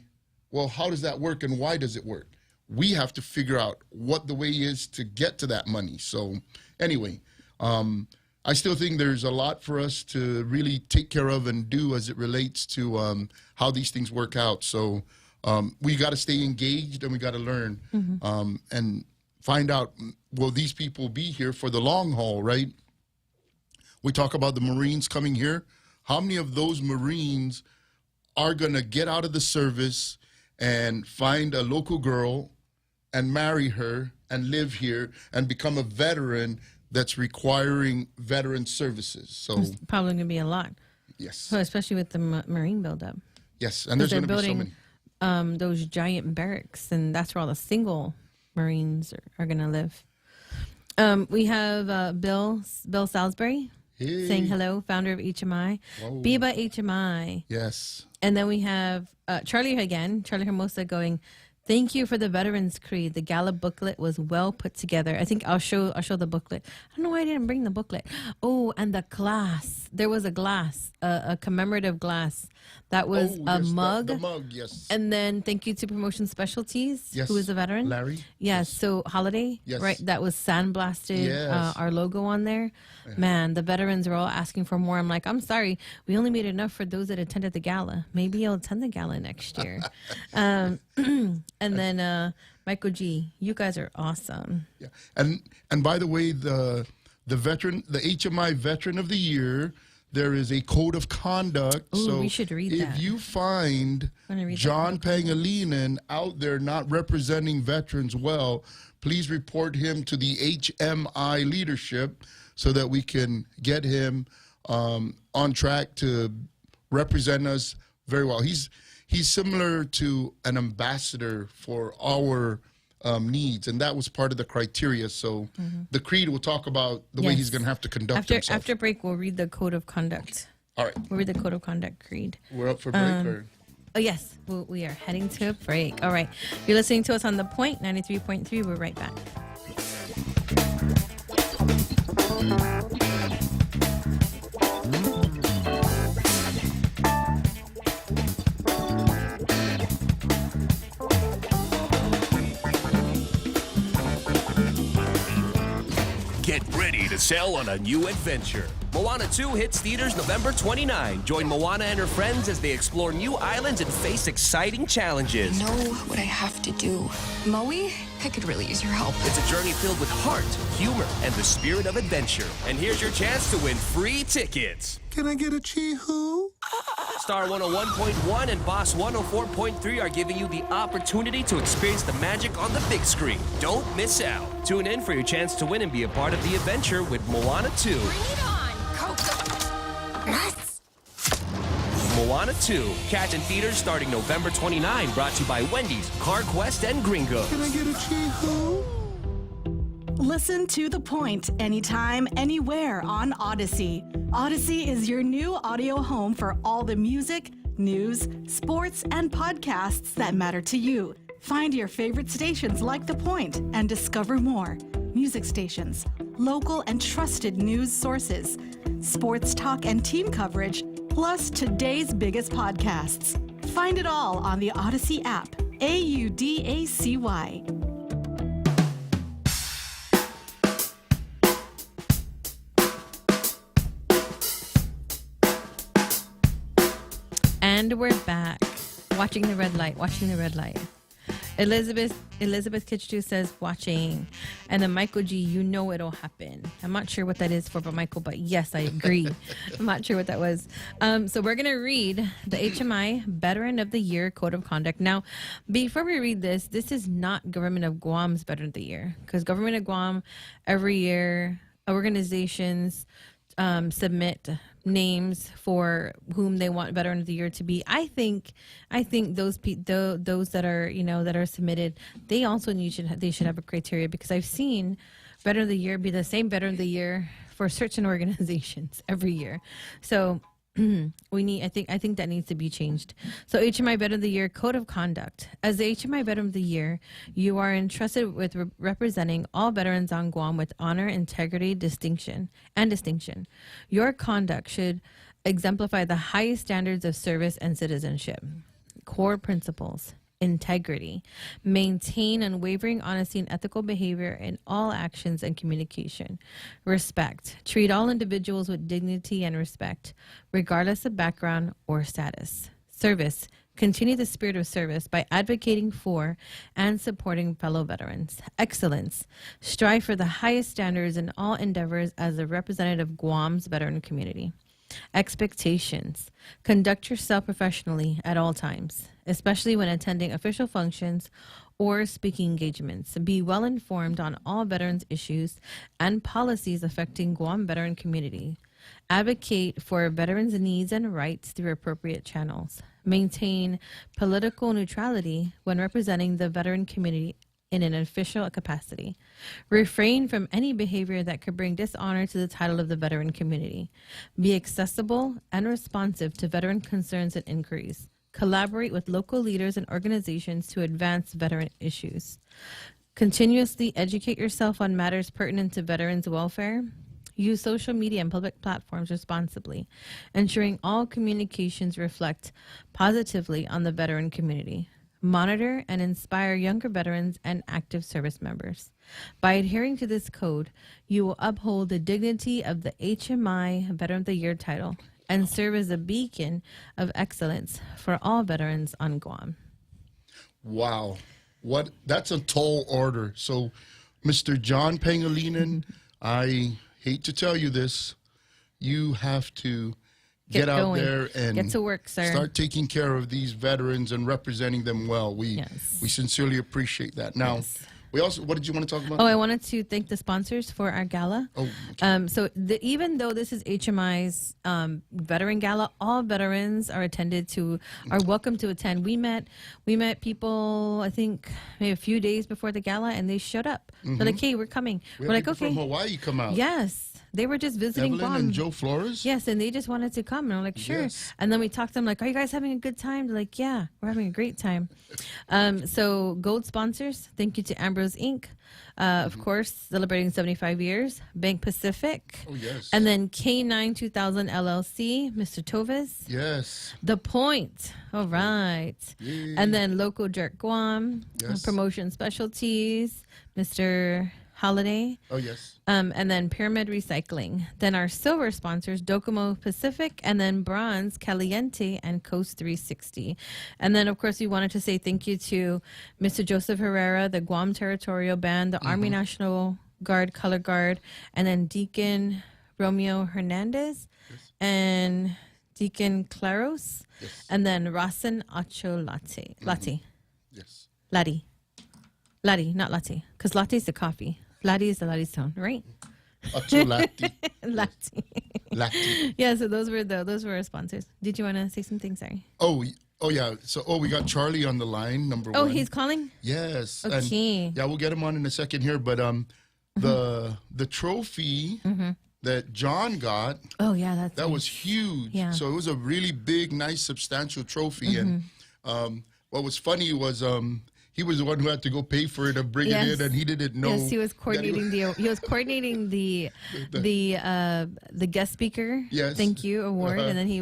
Well, how does that work and why does it work? We have to figure out what the way is to get to that money. So anyway, I still think there's a lot for us to really take care of and do as it relates to how these things work out. So we got to stay engaged and we got to learn and find out, will these people be here for the long haul, right? We talk about the Marines coming here. How many of those Marines are going to get out of the service and find a local girl and marry her and live here and become a veteran that's requiring veteran services? So There's probably going to be a lot. Yes. Well, especially with the Marine buildup. Yes, and there's going to be so many. Those giant barracks, and that's where all the single Marines are going to live. We have Bill Salisbury saying hello, founder of HMI. Whoa. Biba HMI. Yes. And then we have Charlie Hermosa going, Thank you for the Veterans Creed. The gala booklet was well put together. I think I'll show the booklet. I don't know why I didn't bring the booklet. Oh, and the glass. There was a glass, a commemorative glass. That was a mug. The mug, yes. And then thank you to Promotion Specialties, Yes. who is a veteran. Larry. Yes. So Holiday, Yes. right? That was sandblasted, Yes. our logo on there. Man, the veterans are all asking for more. I'm like, I'm sorry, we only made enough for those that attended the gala. Maybe I'll attend the gala next year. And then Michael G, you guys are awesome. Yeah. And by the way, the HMI Veteran of the Year, there is a code of conduct. Ooh, so we should read if that. you find I'm gonna read that John code of Pangilinan out there not representing veterans well, please report him to the HMI leadership so that we can get him on track to represent us very well. He's similar to an ambassador for our needs, and that was part of the criteria. So the creed will talk about the way he's going to have to conduct himself. After break, we'll read the code of conduct. All right. We'll read the code of conduct creed. We're up for break? Or? Oh, yes. We are heading to a break. All right. You're listening to us on The Point, 93.3. We're right back. Get ready to sail on a new adventure. Moana 2 hits theaters November 29. Join Moana and her friends as they explore new islands and face exciting challenges. I know what I have to do. Maui, I could really use your help. It's a journey filled with heart, humor, and the spirit of adventure. And here's your chance to win free tickets. Can I get a chee-hoo? Star 101.1 and Boss 104.3 are giving you the opportunity to experience the magic on the big screen. Don't miss out. Tune in for your chance to win and be a part of the adventure with Moana 2. Bring it on, Coco. Yes. Moana 2. Catch in theaters starting November 29. Brought to you by Wendy's, CarQuest, and Gringo. Can I get a chee-hoo? Listen to The Point anytime, anywhere on Odyssey. Odyssey is your new audio home for all the music, news, sports, and podcasts that matter to you. Find your favorite stations like The Point and discover more. Music stations, local and trusted news sources, sports talk and team coverage, plus today's biggest podcasts. Find it all on the Odyssey app. AUDACY. And we're back. Watching the red light. Elizabeth Kitchu says watching. And then Michael G, you know it'll happen. I'm not sure what that is for, but Michael, but yes, I agree. I'm not sure what that was. So we're going to read the HMI Veteran of the Year Code of Conduct. Now, before we read this is not Government of Guam's Veteran of the Year. Because Government of Guam, every year, organizations submit names for whom they want Veteran of the Year to be. I think those that are that are submitted, they also should have a criteria, because I've seen Veteran of the Year be the same Veteran of the Year for certain organizations every year. So I think that needs to be changed. So HMI Veteran of the Year Code of Conduct. As the HMI Veteran of the Year, you are entrusted with representing all veterans on Guam with honor, integrity, distinction. Your conduct should exemplify the highest standards of service and citizenship. Core principles: integrity, maintain unwavering honesty and ethical behavior in all actions and communication. Respect, treat all individuals with dignity and respect, regardless of background or status. Service, continue the spirit of service by advocating for and supporting fellow veterans. Excellence, strive for the highest standards in all endeavors as a representative of Guam's veteran community. Expectations, conduct yourself professionally at all times, especially when attending official functions or speaking engagements. Be well informed on all veterans issues and policies affecting Guam veteran community. Advocate for veterans' needs and rights through appropriate channels. Maintain political neutrality when representing the veteran community in an official capacity. Refrain from any behavior that could bring dishonor to the title of the veteran community. Be accessible and responsive to veteran concerns and inquiries. Collaborate with local leaders and organizations to advance veteran issues. Continuously educate yourself on matters pertinent to veterans' welfare. Use social media and public platforms responsibly, ensuring all communications reflect positively on the veteran community. Monitor and inspire younger veterans and active service members. By adhering to this code, you will uphold the dignity of the HMI Veteran of the Year title and serve as a beacon of excellence for all veterans on Guam. Wow. That's a tall order. So, Mr. John Pangilinan, I hate to tell you this, you have to get out going. there and get to work, sir. Start taking care of these veterans and representing them well. We sincerely appreciate that. Now, we also, what did you want to talk about? Oh, I wanted to thank the sponsors for our gala. Oh, okay. So even though this is HMI's veteran gala, all veterans are welcome to attend. We met people, I think maybe a few days before the gala, and they showed up. They're like, "Hey, we're coming." We're like, "Okay." From Hawaii come out. Yes. They were just visiting Evelyn Guam. and Joe Flores? Yes, and they just wanted to come. And I'm like, sure. Yes. And then we talked to them like, are you guys having a good time? They're like, yeah, we're having a great time. So gold sponsors, thank you to Ambrose Inc., of course, celebrating 75 years, Bank Pacific. Oh, yes. And then K9 2000 LLC, Mr. Tovis. Yes. The Point. All right. Yay. And then Local Jerk Guam, Yes. Promotion Specialties, Mr. Holiday. Oh, yes. And then Pyramid Recycling. Then our silver sponsors, Docomo Pacific, and then bronze, Caliente and Coast 360. And then, of course, we wanted to say thank you to Mr. Joseph Herrera, the Guam Territorial Band, the Army National Guard, Color Guard, and then Deacon Romeo Hernandez, and Deacon Claros, and then Rasen Acho Latte. Yes. Latte, not latte, because latte is the coffee. Latte is the latte tone, right? Acho latte. Latte. Latte. Yeah, so those were our sponsors. Did you want to say something? Sorry. Oh, yeah. So, we got Charlie on the line, number one. Oh, he's calling? Yes. Okay. And, yeah, we'll get him on in a second here. But the trophy that John got, oh yeah, that was huge. Yeah. So it was a really big, nice, substantial trophy. And what was funny was he was the one who had to go pay for it and bring it in, and he didn't know. Yes, he was coordinating the guest speaker. Yes. Thank you award, and then he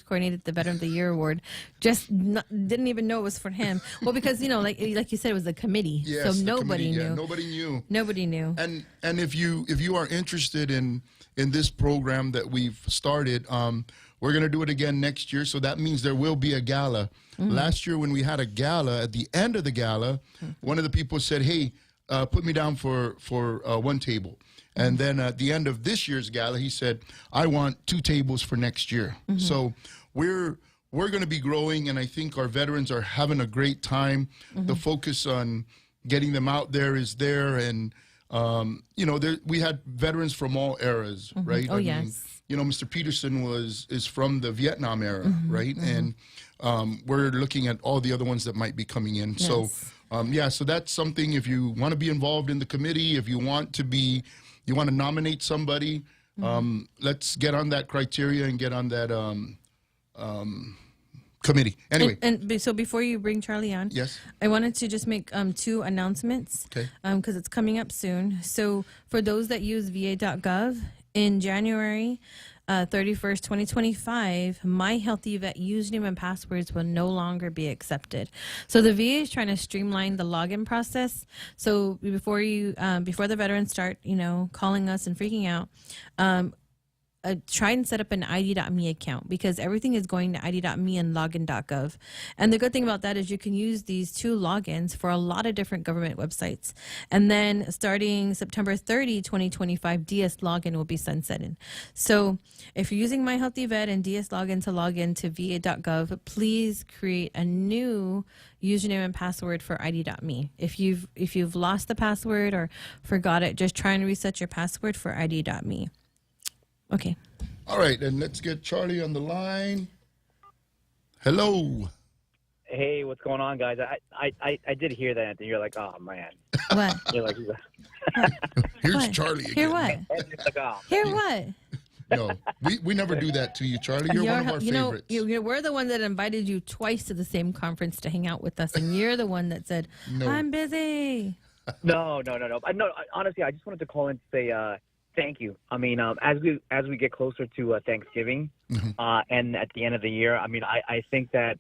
coordinated the Veteran of the Year award. Didn't even know it was for him. Well, because like you said, it was a committee, Yes, so nobody committee, knew. Yeah, nobody knew. Nobody knew. And if you are interested in this program that we've started, we're going to do it again next year. So that means there will be a gala. Last year when we had a gala, at the end of the gala, one of the people said, hey, put me down for one table. And then at the end of this year's gala, he said, I want 2 tables for next year. So we're going to be growing, and I think our veterans are having a great time. The focus on getting them out there is there, and we had veterans from all eras, right? Oh, yes. Mr. Peterson is from the Vietnam era, right? And we're looking at all the other ones that might be coming in. Yes. So, so that's something. If you want to be involved in the committee, if you want to nominate somebody, let's get on that criteria and get on that committee. Anyway. And so before you bring Charlie on, yes, I wanted to just make 2 announcements. Okay. Because it's coming up soon. So for those that use va.gov, in January 31st, 2025, My Healthy Vet username and passwords will no longer be accepted. So the VA is trying to streamline the login process. So before the veterans start, calling us and freaking out, try and set up an ID.me account, because everything is going to ID.me and login.gov. And the good thing about that is you can use these 2 logins for a lot of different government websites. And then starting September 30, 2025, DS login will be sunsetted. So if you're using My Healthy Vet and DS login to log into va.gov, please create a new username and password for ID.me. If you've lost the password or forgot it, just try and reset your password for ID.me. Okay. All right, and let's get Charlie on the line. Hello. Hey, what's going on, guys? I did hear that, and you're like, oh man. What? You're like, Here's What? Charlie again. Hear what? like, oh, Hear what? No, we never do that to you, Charlie. You're one of our favorites. We're the one that invited you twice to the same conference to hang out with us, and you're the one that said, No. I'm busy. No. Honestly, I just wanted to call in to say thank you. I mean, as we get closer to Thanksgiving and at the end of the year, I mean, I think that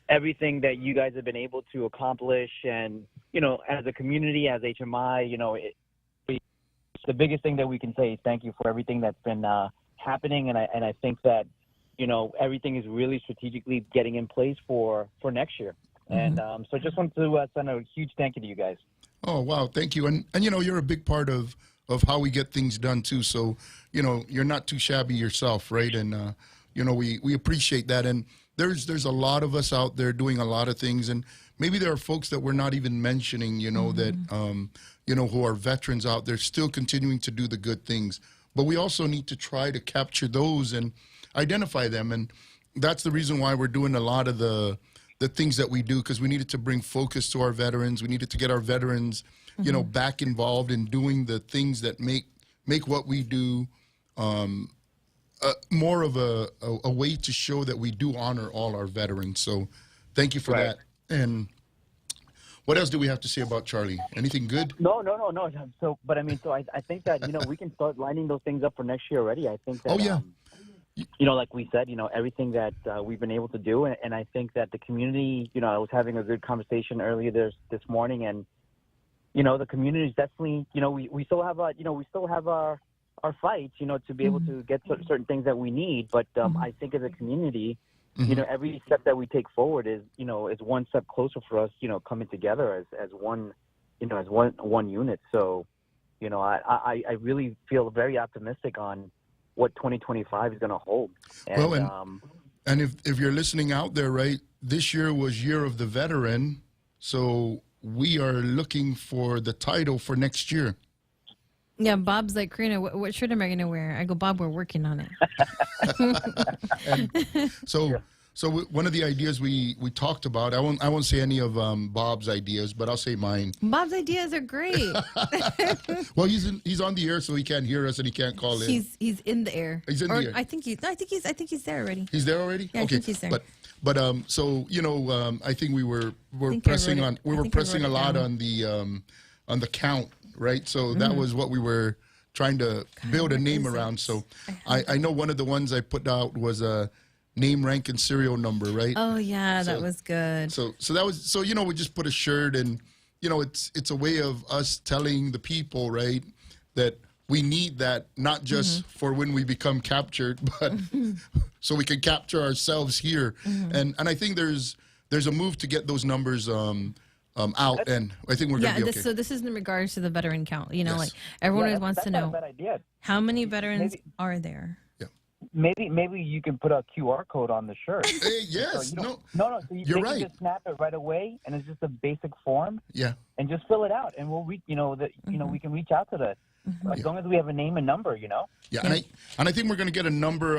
everything that you guys have been able to accomplish, and as a community, as HMI, the biggest thing that we can say is thank you for everything that's been happening, and I think that everything is really strategically getting in place for next year. And so I just wanted to send a huge thank you to you guys. Oh, wow. Thank you. And you're a big part of how we get things done, too. So, you're not too shabby yourself, right? And, we appreciate that. And there's a lot of us out there doing a lot of things. And maybe there are folks that we're not even mentioning, that, who are veterans out there still continuing to do the good things. But we also need to try to capture those and identify them. And that's the reason why we're doing a lot of the things that we do, because we needed to bring focus to our veterans. We needed to get our veterans, back involved in doing the things that make what we do more of a way to show that we do honor all our veterans. So thank you for that. And what else do we have to say about Charlie? Anything good? No. So, but I think that, we can start lining those things up for next year already. I think that, like we said, everything that we've been able to do. And I think that the community, I was having a good conversation earlier this morning, and, the community is definitely, we still have our fights, to be able to get certain things that we need. But I think as a community, every step that we take forward is one step closer for us, coming together as one, as one unit. So, I really feel very optimistic on what 2025 is going to hold. And, if you're listening out there, right, this year was Year of the Veteran. So we are looking for the title for next year. Yeah, Bob's like, Karina, what shirt am I going to wear? I go, Bob, we're working on it. So one of the ideas we talked about, I won't say any of Bob's ideas, but I'll say mine. Bob's ideas are great. Well, he's on the air, so he can't hear us and he can't call in. He's in the air. He's in the air. I think he's there already. He's there already? Yeah, okay. I think he's there. But I think we were pressing a lot on the count, right? So that was what we were trying to build a name around. So I know one of the ones I put out was a name, rank, and serial number, right? Oh yeah, that was good. So that was we just put a shirt, and it's a way of us telling the people, right, that we need that not just for when we become captured, but so we can capture ourselves here. And I think there's a move to get those numbers out, and I think we're going to be okay. So this is in regards to the veteran count. Like everyone always wants to know how many veterans are there. Maybe you can put a QR code on the shirt. Hey, yes. So so you're right. Can just snap it right away, and it's just a basic form. Yeah. And just fill it out, and we'll we can reach out to that. As long as we have a name and number, Yeah, and I think we're going to get a number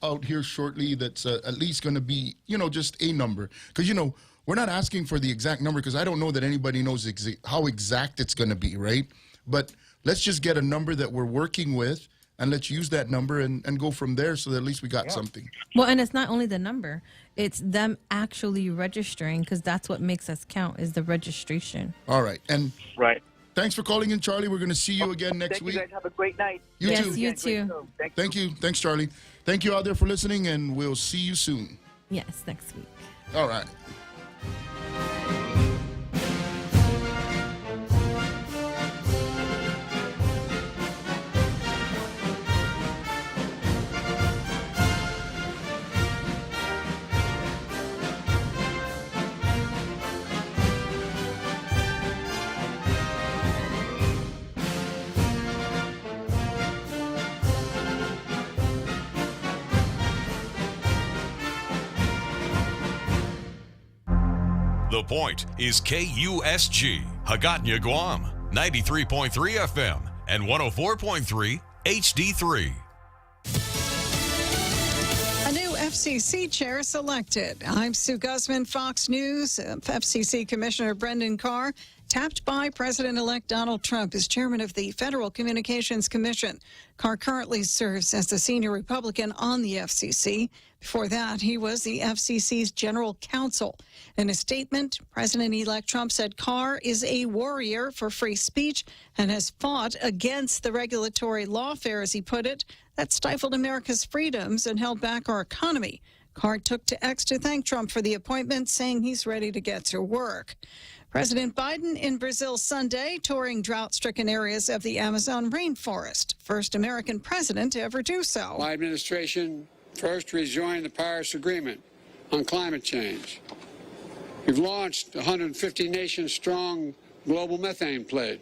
out here shortly that's at least going to be, just a number. Because, we're not asking for the exact number, because I don't know that anybody knows how exact it's going to be, right? But let's just get a number that we're working with, and let's use that number and go from there, so that at least we got something. Well, and it's not only the number. It's them actually registering, because that's what makes us count, is the registration. All right. And right. Thanks for calling in, Charlie. We're going to see you again next week. Thank you, guys. Have a great night. You too. You too. Thank you. Thanks, Charlie. Thank you out there for listening, and we'll see you soon. Yes, next week. All right. The Point is KUSG, Hagåtña, Guam, 93.3 FM and 104.3 HD3. A new FCC chair selected. I'm Sue Guzman, Fox News. FCC Commissioner Brendan Carr tapped by President-elect Donald Trump as chairman of the Federal Communications Commission. Carr currently serves as the senior Republican on the FCC. Before that, he was the FCC's general counsel. In a statement, President-elect Trump said Carr is a warrior for free speech and has fought against the regulatory lawfare, as he put it, that stifled America's freedoms and held back our economy. Carr took to X to thank Trump for the appointment, saying he's ready to get to work. President Biden in Brazil Sunday, touring drought-stricken areas of the Amazon rainforest. First American president to ever do so. My administration first rejoined the Paris Agreement on climate change. We've launched a 150-nation-strong global methane pledge.